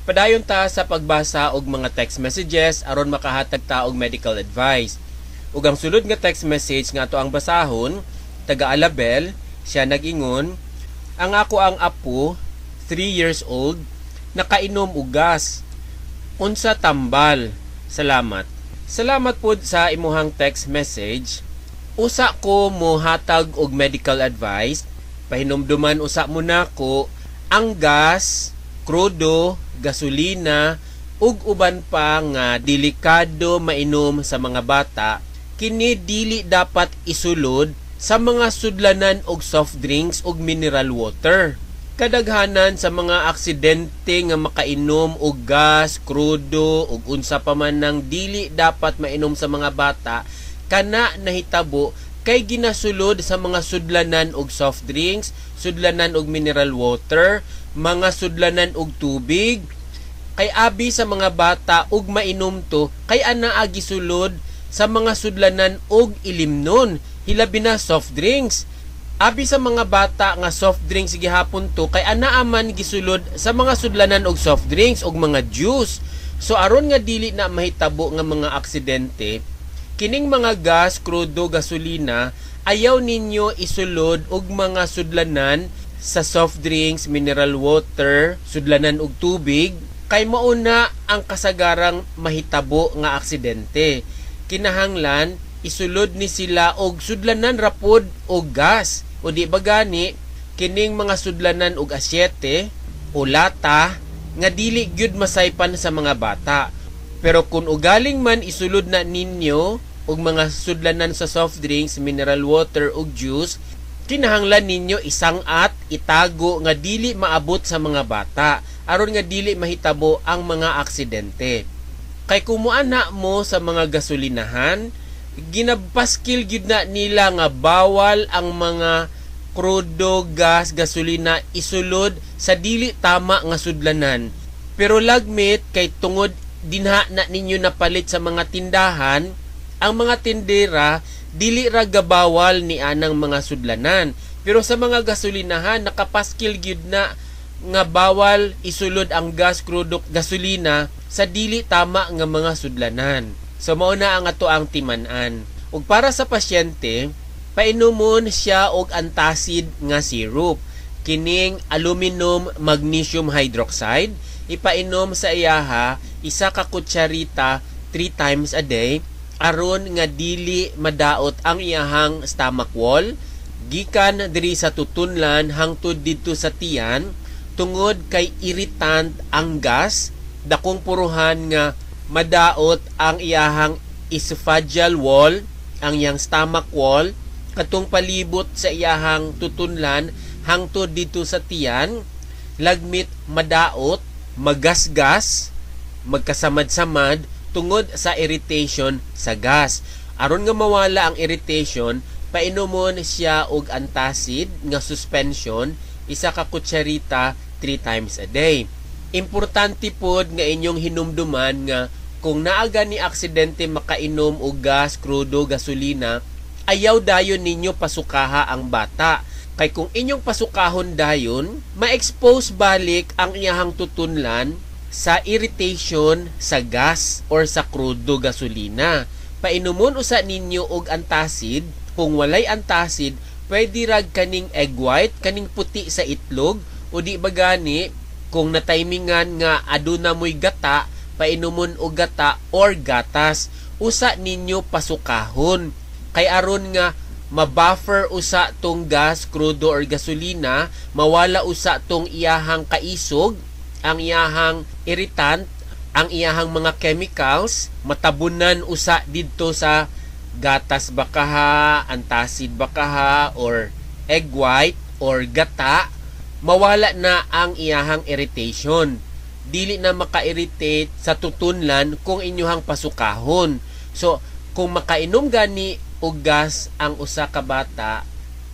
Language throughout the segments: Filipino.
Padayon ta sa pagbasa og mga text messages aron makahatag ta og medical advice. Ug ang sulod nga text message nga ato ang basahon, taga Alabel, siya nag-ingon, ang ako ang apo, 3 years old, nakainom og gas. Unsa tambal? Salamat. Salamat pod sa imuhang text message. Usa ko mo hatag og medical advice. Pahinumduman usa mo nako ang gas, krudo, gasolina ug uban pa nga delikado mainom sa mga bata, kini dili dapat isulod sa mga sudlanan og soft drinks ug mineral water. Kadaghanan sa mga aksidente nga makainom og gas, krudo ug unsa pa man nang dili dapat mainom sa mga bata kana nahitabo kay ginasulod sa mga sudlanan og soft drinks, sudlanan og mineral water, mga sudlanan og tubig. Kay abi sa mga bata ug mainom to kay anaa gisulod sa mga sudlanan og ilimnon, hilabi na soft drinks. Abi sa mga bata nga soft drinks gihapon to kay anaa man gisulod sa mga sudlanan og soft drinks og mga juice. So aron nga dili na mahitabo nga mga aksidente, kining mga gas, krudo, gasolina, ayaw ninyo isulod og mga sudlanan sa soft drinks, mineral water, sudlanan og tubig, kay mauna ang kasagarang mahitabo nga aksidente. Kinahanglan, isulod ni sila og sudlanan rapod og gas. O di ba gani, kining mga sudlanan og asyete o lata nga dili gyud masaypan sa mga bata. Pero kung ugaling man isulod na ninyo og mga sudlanan sa soft drinks, mineral water ug juice, kinahanglan ninyo isangat, itago nga dili maabot sa mga bata aron nga dili mahitabo ang mga aksidente. Kay kumuana mo sa mga gasolinahan, ginabpaskil gyud na nila nga bawal ang mga krudo, gas, gasolina isulod sa dili tama nga sudlanan. Pero lagmit kay tungod dinha na ninyo napalit sa mga tindahan, ang mga tindera dili ra gabawal ni anang mga sudlanan. Pero sa mga gasolinahan nakapaskil gyud na nga bawal isulod ang gas, krudo, gasolina sa dili tama nga mga sudlanan. So mao na ang ato ang timan-an. Ug para sa pasyente, painomon siya og antacid nga syrup. Kining aluminum magnesium hydroxide, ipainom sa iyaha 1 ka kutsarita 3 times a day aron nga dili madaot ang iyahang stomach wall gikan diri sa tutunlan hangtod didto sa tiyan tungod kay irritant ang gas, dakong puruhan nga madaot ang iyahang esophageal wall, ang iyang stomach wall, katong palibot sa iyahang tutunlan hangtod dito sa tiyan, lagmit madaot, magasgas, magkasamad-samad tungod sa irritation sa gas. Aron nga mawala ang irritation, painomon siya og antacid nga suspension 1 ka kutsarita 3 times a day. Importante pod nga inyong hinumduman nga kung naaga ni aksidente makainom og gas, krudo, gasolina, ayaw dayon ninyo pasukaha ang bata. Kay kung inyong pasukahon dayon, ma-expose balik ang iyahang tutunlan sa irritation sa gas or sa krudo, gasolina. Painumon usa ninyo og antacid. Kung walay antacid, pwede rag kaning egg white, kaning puti sa itlog, o di ba gani, kung natimingan nga aduna mo'y gata, painumon og gata or gatas, usa ninyo pasukahon. Kay aron nga mabuffer usa tong gas, krudo or gasolina, mawala usa tong iyahang kaisog, ang iyahang irritant, ang iyahang mga chemicals, matabunan usa didto sa gatas bakaha, antacid bakaha, or egg white, or gata, mawala na ang iyahang irritation. Dili na maka-irritate sa tutunlan kung inyuhang pasukahon. So, kung makainom gani og gas ang usa ka bata,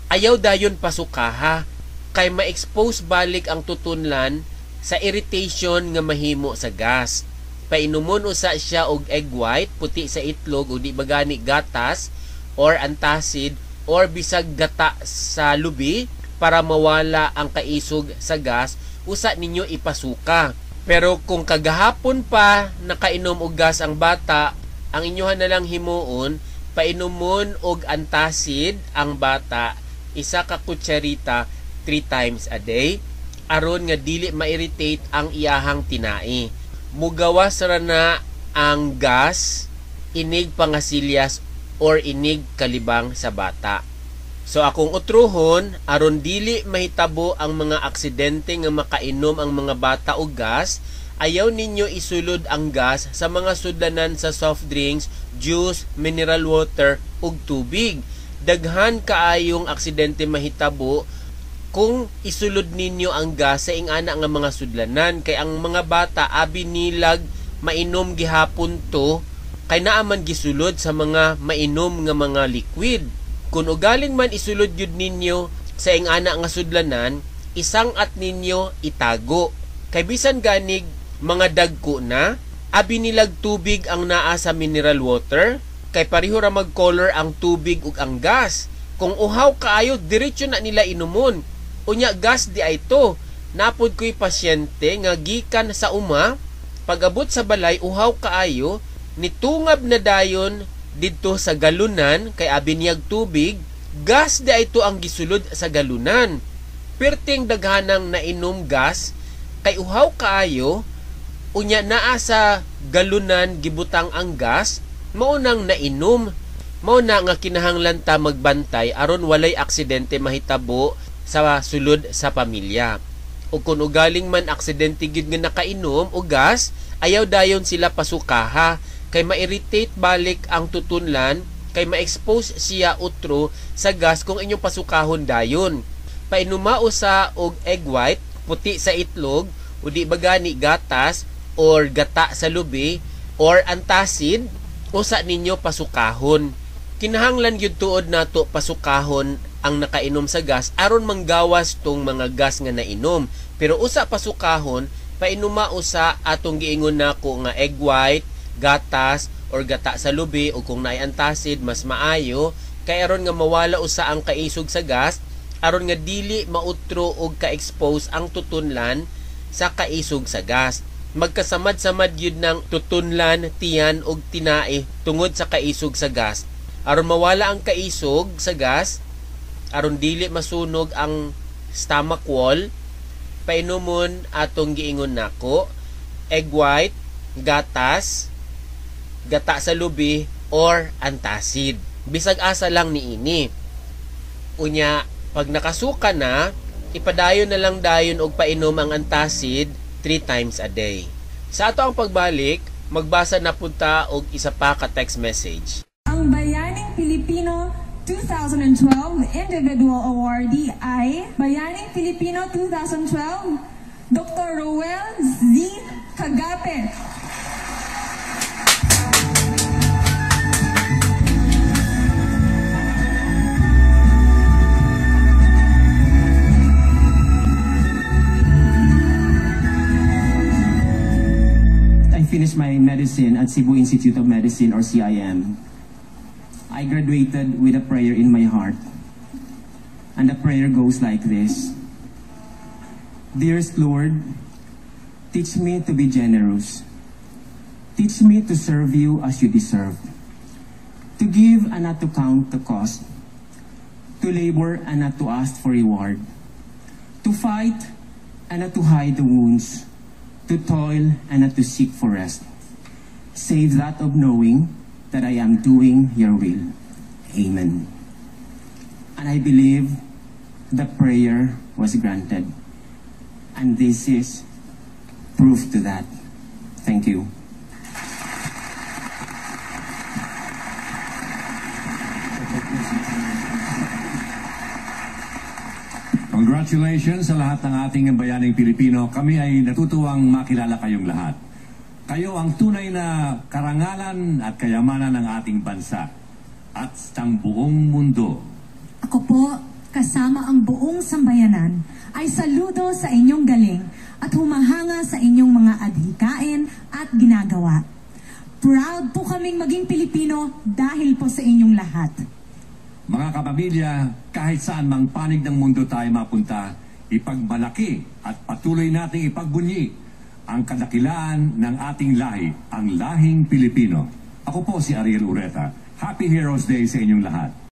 ayaw dayon pasukaha kay ma-expose balik ang tutunlan sa irritation nga mahimo sa gas. Painumon usa siya og egg white, puti sa itlog o di ba gani gatas or antacid or bisag gata sa lubi para mawala ang kaisog sa gas, usa ninyo ipasuka. Pero kung kagahapon pa nakainom og gas ang bata, ang inyohan na lang himuon, painomon og antacid ang bata, isa ka kutsarita 3 times a day, aron nga dili ma-irritate ang iyahang tinai. Mugawas ra na ang gas, inig pangasilyas or inig kalibang sa bata. So akong utruhon, aron dili mahitabo ang mga aksidente nga makainom ang mga bata og gas, ayaw ninyo isulod ang gas sa mga sudlanan sa soft drinks, juice, mineral water ug tubig. Daghan kaayong aksidente mahitabo kung isulod ninyo ang gas sa ingana nga mga sudlanan, kay ang mga bata abi nilag mainom gihapon to, kay naaman gisulod sa mga mainom nga mga liquid. Kung ugaling man isulod yun ninyo sa ingana nga sudlanan, isang at ninyo itago. Kay bisan ganig mga dagko na, abi nilag tubig ang naa sa mineral water, kay pareho ra mag-color ang tubig ug ang gas. Kung uhaw kaayo, diretso na nila inumon. Unya gas di ay to. Napod ko'y pasyente nga gikan sa uma, pag-abot sa balay, uhaw kaayo, nitungab na dayon didto sa galunan, kay abiniyag tubig, gas di ay to ang gisulod sa galunan. Perting daghanang nainom gas, kay uhaw kaayo, unya naa sa galunan gibutang ang gas, maunang nainom. Mauna nga kinahanglan ta magbantay aron walay aksidente mahitabo sa sulod sa pamilya. O kung ugaling man aksidente gid nga nakainom o gas, ayaw dayon sila pasukaha, kay ma-irritate balik ang tutunlan, kay ma-expose siya utro sa gas kung inyong pasukahon dayon. Painuma usa og egg white, puti sa itlog, o di ba gani gatas or gata sa lubi or antacid, usa ninyo pasukahon. Kinahanglan gyud tuod nato pasukahon ang nakainom sa gas aron manggawas tong mga gas nga nainom. Pero usa pasukahon, painuma usa atong giingon nako nga egg white, gatas or gata sa lubi, o kung naay antacid mas maayo, kay aron nga mawala usa ang kaisog sa gas, aron nga dili mautro og ka-expose ang tutunlan sa kaisog sa gas. Magkasamad-samad yun ng tutunlan, tiyan og tinai tungod sa kaisog sa gas. Aron mawala ang kaisog sa gas, aron dili masunog ang stomach wall, painomon atong giingon nako egg white, gatas, gata sa lubi or antacid. Bisag asa lang niini. Unya pag nakasuka na, ipadayon na lang dayon og painom ang antacid 3 times a day. Sa ato ang pagbalik, magbasa na punta og isa pa ka text message. Ang Bayaning Pilipino 2012 Individual Awardee ay Bayaning Pilipino 2012 Dr. Roel Z. Kagape. I finished my medicine at Cebu Institute of Medicine or CIM. I graduated with a prayer in my heart. And the prayer goes like this. Dearest Lord, teach me to be generous. Teach me to serve you as you deserve. To give and not to count the cost. To labor and not to ask for reward. To fight and not to hide the wounds. To toil and not to seek for rest. Save that of knowing that I am doing your will. Amen. And I believe the prayer was granted. And this is proof to that. Thank you. Congratulations sa lahat ng ating bayaning Pilipino. Kami ay natutuwang makilala kayong lahat. Kayo ang tunay na karangalan at kayamanan ng ating bansa at ng buong mundo. Ako po, kasama ang buong sambayanan, ay saludo sa inyong galing at humahanga sa inyong mga adhikain at ginagawa. Proud po kaming maging Pilipino dahil po sa inyong lahat. Mga kapamilya, kahit saan mang panig ng mundo tayo mapunta, ipagmalaki at patuloy nating ipagbunyi ang kadakilaan ng ating lahi, ang lahing Pilipino. Ako po si Ariel Ureta. Happy Heroes Day sa inyong lahat.